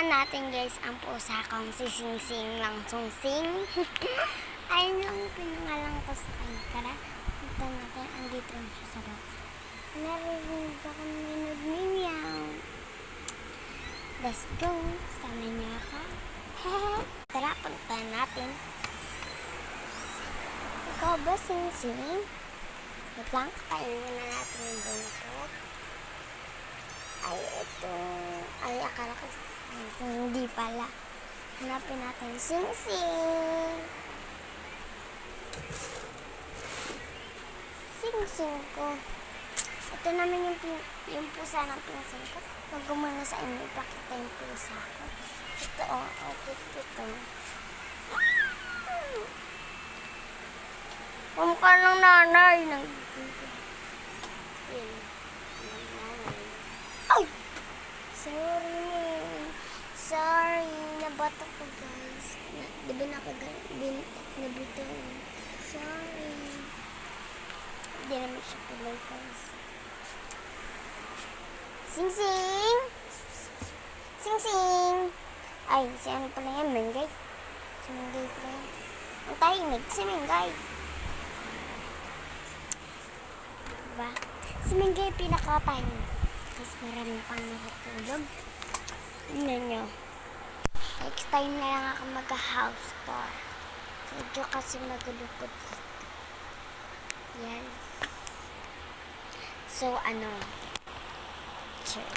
natin guys ang pusa kong si Sing Sing lang Sung Sing. Ayun yung pinangalan ko sa kanya. Tara, punta natin. Andito lang siya sa box. Narinig ako minog ni Meow. Let's go. Sana niya ako. Tara, punta natin. Ikaw ba, Sing Sing? Wait lang, kainin na natin yung buntot. Ay, ito. Ay, akala ko hindi pala. Hanapin natin Sing Sing. Sing Sing ko. Ito naman yung pusa ng pinsan ko. Huwag ko muna sa inyo ipakita yung pusa ko. Ito, ito. Kumukha ng nanay. Ay! Sorry. Nabato ko guys. Diba nabuto? Sorry. Hindi naman siya pilay guys. Sing Sing! Sing Sing! Ay, si ano pala yan? Mengay. Si Mengay pala yan. Ang tahimik, si Mengay. Diba? Si Mengay pinakatahimik. Tapos maraming pang nakatulog. Tingnan nyo. Next time na lang ako mag-house tour. Medyo kasi magulukod dito. Yes. So, sure.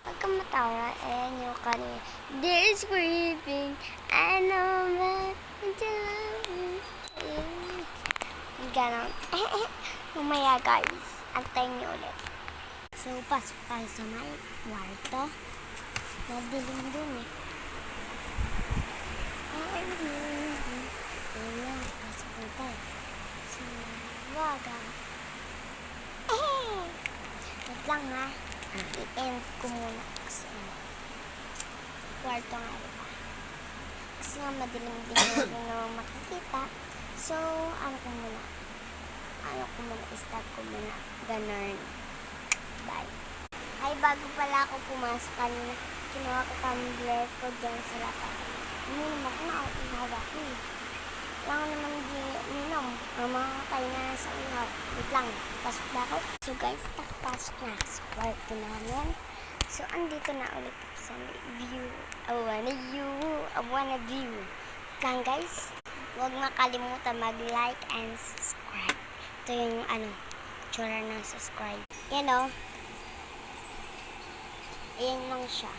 Pagka matawa, ayan yung kanina. They're screaming. I know that until I love you. Ganon. Mamaya guys, antayin nyo ulit. So, pasok tayo sa may kwarto. Madilim dun eh. Ayan, pasok na tayo. So, waga. Wait lang ha. I-end ko muna kasi kwarto nga diba. Kasi nga madilim-dilim na makikita. So, start ko muna. Ganon. Bye. Ay, bago pala ako pumasok kanina, kinuha ko tumbler ko dyan sa laptop. Uminom ako na ako ihawa ko eh. Lang naman uminom. Mamakatay na sa ihaw. Wait lang, pasok na ako. So guys, nakapasok na ako sa kwarto namin. So, andito na ulit ako sa view. I wanna view. Lang guys, huwag makalimutan mag-like and subscribe. Ito yung tsura ng subscribe. Yan o. Ayan lang siya.